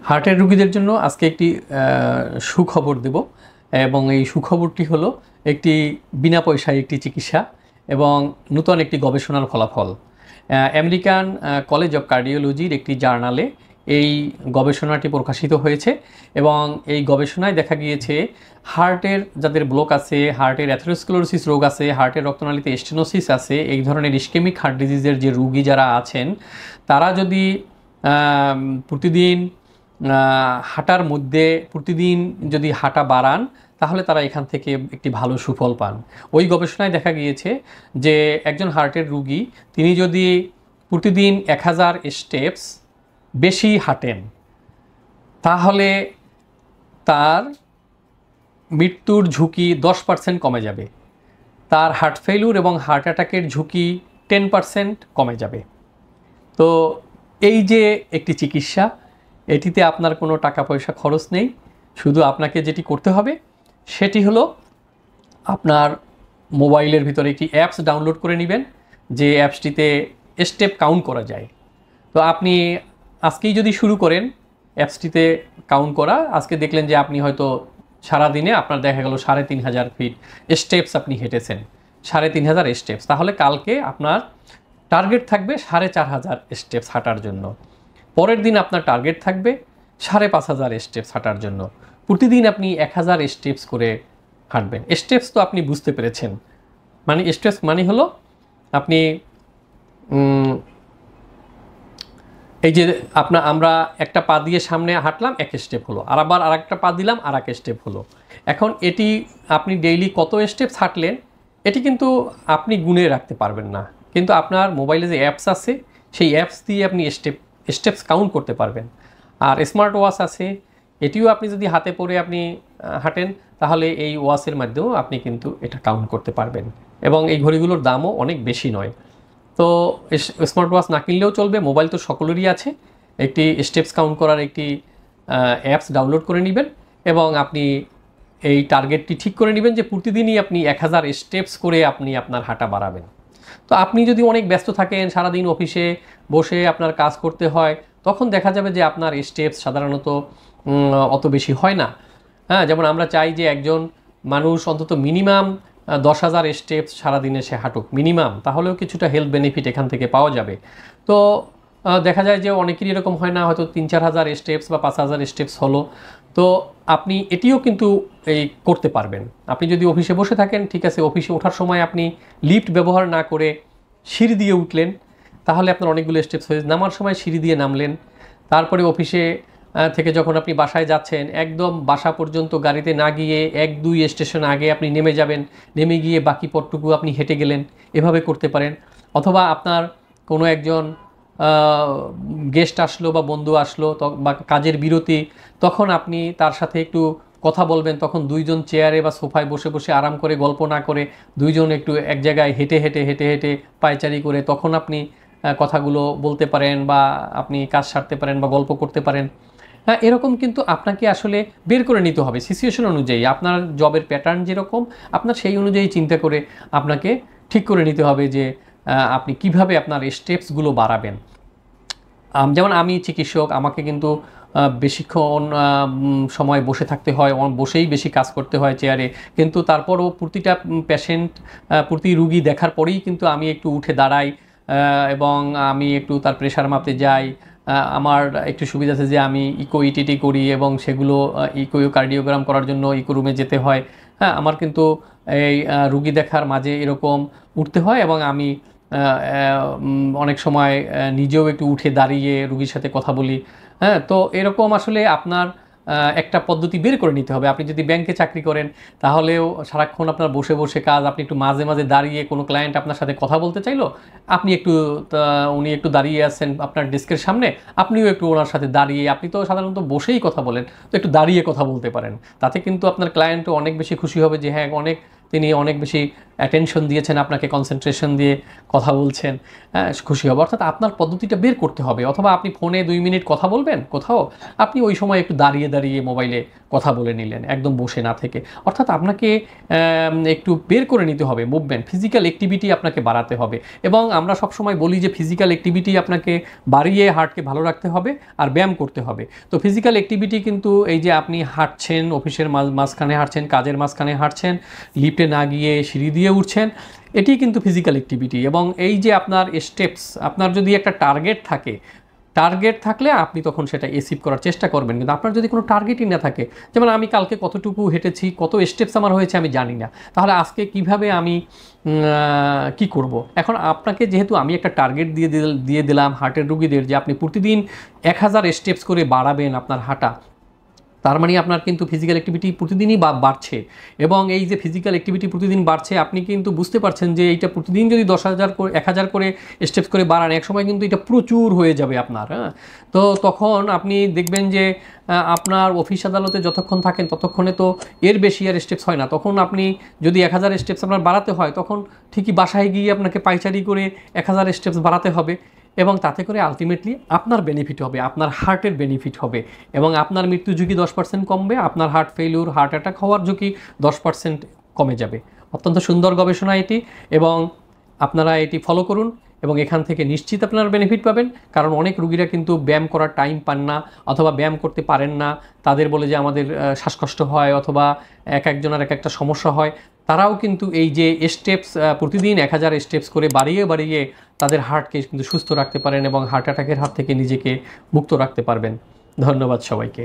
হার্টের রোগীদের জন্য আজকে একটি সুখবর দেব এবং এই সুখবরটি হলো একটি বিনা পয়সায় একটি চিকিৎসা এবং নূতন একটি গবেষণার ফলাফল। আমেরিকান কলেজ অফ কার্ডিওলজির একটি জার্নালে এই গবেষণাটি প্রকাশিত হয়েছে এবং এই গবেষণায় দেখা গিয়েছে হার্টের যাদের ব্লক আছে, হার্টের অ্যাথেরোস্ক্লেরোসিস রোগ আছে, হার্টের রক্তনালীতে স্টেনোসিস আছে, এই ধরনের ইসকেমিক হার্ট ডিজিজের যে রোগী যারা আছেন তারা যদি প্রতিদিন হাঁটার মধ্যে প্রতিদিন যদি হাঁটা বাড়ান তাহলে তারা এখান থেকে একটি ভালো সুফল পান। ওই গবেষণায় দেখা গিয়েছে যে একজন হার্টের রোগী তিনি যদি প্রতিদিন 1000 স্টেপস বেশি হাঁটেন তাহলে তার মৃত্যুর ঝুঁকি 10% কমে যাবে, তার হার্ট ফেইলিউর এবং হার্ট অ্যাটাকের ঝুঁকি 10% কমে যাবে। তো এই যে একটি চিকিৎসা, এটিতে আপনার কোনো টাকা পয়সা খরচ নেই, শুধু আপনাকে যেটি করতে হবে সেটি হলো আপনার মোবাইলের ভিতরে একটি অ্যাপস ডাউনলোড করে নেবেন, যে অ্যাপসটিতে স্টেপ কাউন্ট করা যায়। তো আপনি আজকেই যদি শুরু করেন অ্যাপসটিতে কাউন্ট করা, আজকে দেখলেন যে আপনি হয়তো সারাদিনে আপনার দেখা গেল 3500 ফিট স্টেপস আপনি হেঁটেছেন, 3500 স্টেপস, তাহলে কালকে আপনার টার্গেট থাকবে 4500 স্টেপস হাঁটার জন্য। পরের দিন আপনার টার্গেট থাকবে 5500 স্টেপস হাঁটার জন্য। প্রতিদিন আপনি 1000 স্টেপস করে হাঁটবেন। স্টেপস তো আপনি বুঝতে পেরেছেন, মানে স্টেপস মানে হলো আপনি এই যে আমরা একটা পা দিয়ে সামনে হাঁটলাম 1 স্টেপ হলো, আর আবার আরেকটা পা দিলাম আর 1 স্টেপ হলো। এখন এটি আপনি ডেইলি কত স্টেপস হাঁটলেন এটি কিন্তু আপনি গুনে রাখতে পারবেন না, কিন্তু আপনার মোবাইলে যে অ্যাপস আছে সেই অ্যাপস দিয়ে আপনি স্টেপস কাউন্ট করতে পারবেন। আর স্মার্ট ওয়াচ আছে, এটিও আপনি যদি হাতে পরে আপনি হাঁটেন তাহলে এই ওয়াচের মাধ্যমেও আপনি কিন্তু এটা কাউন্ট করতে পারবেন এবং এই ঘড়িগুলোর দামও অনেক বেশি নয়। তো স্মার্ট ওয়াচ না কিনলেও চলবে, মোবাইল তো সকলেরই আছে। একটি স্টেপস কাউন্ট করার একটি অ্যাপস ডাউনলোড করে নেবেন এবং আপনি এই টার্গেটটি ঠিক করে নেবেন যে প্রতিদিনই আপনি 1000 স্টেপস করে আপনি আপনার হাঁটা বাড়াবেন। তো আপনি যদি অনেক ব্যস্ত থাকেন, সারাদিন অফিসে বসে আপনার কাজ করতে হয়, তখন দেখা যাবে যে আপনার স্টেপস সাধারণত অত বেশি হয় না। হ্যাঁ, যেমন আমরা চাই যে একজন মানুষ অন্তত মিনিমাম 10,000 স্টেপস সারাদিনে সে হাঁটুক মিনিমাম, তাহলেও কিছুটা হেলথ বেনিফিট এখান থেকে পাওয়া যাবে। তো দেখা যায় যে অনেকেরই এরকম হয় না, হয়তো 3-4 হাজার স্টেপস বা 5,000 স্টেপস হলো। তো আপনি এটিও কিন্তু এই করতে পারবেন। আপনি যদি অফিসে বসে থাকেন, ঠিক আছে, অফিসে ওঠার সময় আপনি লিফট ব্যবহার না করে সিঁড়ি দিয়ে উঠলেন, তাহলে আপনার অনেকগুলো স্টেপস হয়ে, নামার সময় সিঁড়ি দিয়ে নামলেন, তারপরে অফিসে থেকে যখন আপনি বাসায় যাচ্ছেন একদম বাসা পর্যন্ত গাড়িতে না গিয়ে 1-2 স্টেশন আগে আপনি নেমে যাবেন, নেমে গিয়ে বাকি পথটুকু আপনি হেঁটে গেলেন, এভাবে করতে পারেন। অথবা আপনার কোনো একজন গেস্ট আসলো বা বন্ধু আসলো বা কাজের বিরতি, তখন আপনি তার সাথে একটু কথা বলবেন, তখন দুইজন চেয়ারে বা সোফায় বসে বসে আরাম করে গল্প না করে দুইজন একটু এক জায়গায় হেঁটে হেঁটে হেঁটে হেঁটে পায়চারি করে তখন আপনি কথাগুলো বলতে পারেন বা আপনি কাজ সারতে পারেন বা গল্প করতে পারেন। হ্যাঁ, এরকম কিন্তু আপনাকে আসলে বের করে নিতে হবে সিচুয়েশন অনুযায়ী, আপনার জবের প্যাটার্ন যেরকম আপনার সেই অনুযায়ী চিন্তা করে আপনাকে ঠিক করে নিতে হবে যে আপনি কিভাবে আপনার স্টেপসগুলো বাড়াবেন। যেমন আমি চিকিৎসক, আমাকে কিন্তু বেশিক্ষণ সময় বসে থাকতে হয়, বসেই বেশি কাজ করতে হয় চেয়ারে, কিন্তু তারপরও প্রতিটা পেশেন্ট প্রতি রুগী দেখার পরেই কিন্তু আমি একটু উঠে দাঁড়াই এবং আমি একটু তার প্রেশার মাপতে যাই। আমার একটু সুবিধা আছে যে আমি ইটিটি করি এবং সেগুলো কার্ডিওগ্রাম করার জন্য ইকো রুমে যেতে হয়। হ্যাঁ, আমার কিন্তু এই রুগী দেখার মাঝে এরকম উঠতে হয় এবং আমি অনেক সময় নিজেও একটু উঠে দাঁড়িয়ে রুগীর সাথে কথা বলি। হ্যাঁ, তো এরকম আসলে আপনার একটা পদ্ধতি বের করে নিতে হবে। আপনি যদি ব্যাংকে চাকরি করেন তাহলেও সারাক্ষণ আপনার বসে বসে কাজ, আপনি একটু মাঝে মাঝে দাঁড়িয়ে কোনো ক্লায়েন্ট আপনার সাথে কথা বলতে চাইলো, আপনি একটু উনি একটু দাঁড়িয়ে আছেন আপনার ডেস্কের সামনে, আপনিও একটু ওনার সাথে দাঁড়িয়ে, আপনি তো সাধারণত বসেই কথা বলেন, তো একটু দাঁড়িয়ে কথা বলতে পারেন। তাতে কিন্তু আপনার ক্লায়েন্টও অনেক বেশি খুশি হবে যে হ্যাঁ তিনি অনেক বেশি অ্যাটেনশন দিয়েছেন, আপনাকে কনসেন্ট্রেশন দিয়ে কথা বলছেন, খুশি হবে। অর্থাৎ আপনার পদ্ধতিটা বের করতে হবে। অথবা আপনি ফোনে 2 মিনিট কথা বলবেন কোথাও, আপনি ওই সময় একটু দাঁড়িয়ে দাঁড়িয়ে মোবাইলে কথা বলে নিলেন, একদম বসে না থেকে। অর্থাৎ আপনাকে একটু বের করে নিতে হবে মুভমেন্ট, ফিজিক্যাল অ্যাক্টিভিটি আপনাকে বাড়াতে হবে। এবং আমরা সবসময় বলি যে ফিজিক্যাল অ্যাক্টিভিটি আপনাকে বাড়িয়ে হার্টকে ভালো রাখতে হবে আর ব্যায়াম করতে হবে। তো ফিজিক্যাল অ্যাক্টিভিটি কিন্তু এই যে আপনি হাঁটছেন, অফিসের মাঝখানে হাঁটছেন, কাজের মাঝখানে হাঁটছেন, লিফটে না গিয়ে সিঁড়ি দিয়ে উঠছেন, এটি কিন্তু ফিজিক্যাল অ্যাক্টিভিটি। এবং এই যে আপনার স্টেপস, আপনার যদি একটা টার্গেট থাকলে আপনি তখন সেটা অ্যাচিভ করার চেষ্টা করবেন। কিন্তু আপনার যদি কোনো টার্গেটই না থাকে, যেমন আমি কালকে কতটুকু হেঁটেছি, কত স্টেপস আমার হয়েছে আমি জানি না, তাহলে আজকে কিভাবে আমি কি করব? এখন আপনাকে যেহেতু আমি একটা টার্গেট দিয়ে দিলাম হার্টের রুগীদের, যে আপনি প্রতিদিন 1000 স্টেপস করে বাড়াবেন আপনার হাঁটা, তার মানে আপনার কিন্তু ফিজিক্যাল অ্যাক্টিভিটি প্রতিদিনই বাড়ছে। এবং এই যে ফিজিক্যাল অ্যাক্টিভিটি প্রতিদিন বাড়ছে, আপনি কিন্তু বুঝতে পারছেন যে এইটা প্রতিদিন যদি 10,000 করে 1000 করে স্টেপস করে বাড়ান, এক সময় কিন্তু এটা প্রচুর হয়ে যাবে আপনার। হ্যাঁ, তো তখন আপনি দেখবেন যে আপনার অফিস আদালতে যতক্ষণ থাকেন ততক্ষণে তো এর বেশি আর স্টেপস হয় না। তখন আপনি যদি 1000 স্টেপস আপনার বাড়াতে হয়, তখন ঠিকই বাসায় গিয়ে আপনাকে পাইচারি করে 1000 স্টেপস বাড়াতে হবে। এবং তাতে করে আলটিমেটলি আপনার বেনিফিট হবে, আপনার হার্টের বেনিফিট হবে, এবং আপনার মৃত্যু ঝুঁকি 10% কমবে, আপনার হার্ট ফেলিউর, হার্ট অ্যাটাক হওয়ার ঝুঁকি 10% কমে যাবে। অত্যন্ত সুন্দর গবেষণা এটি, এবং আপনারা এটি ফলো করুন এবং এখান থেকে নিশ্চিত আপনারা বেনিফিট পাবেন। কারণ অনেক রুগীরা কিন্তু ব্যায়াম করার টাইম পান না, অথবা ব্যায়াম করতে পারেন না, তাদের বলে যে আমাদের শ্বাসকষ্ট হয়, অথবা একজনের এক একটা সমস্যা হয়। তারাও কিন্তু এই যে স্টেপস প্রতিদিন 1000 স্টেপস করে বাড়িয়ে তাদের হার্টকে কিন্তু সুস্থ রাখতে পারেন এবং হার্ট অ্যাটাকের হাত থেকে নিজেকে মুক্ত রাখতে পারবেন। ধন্যবাদ সবাইকে।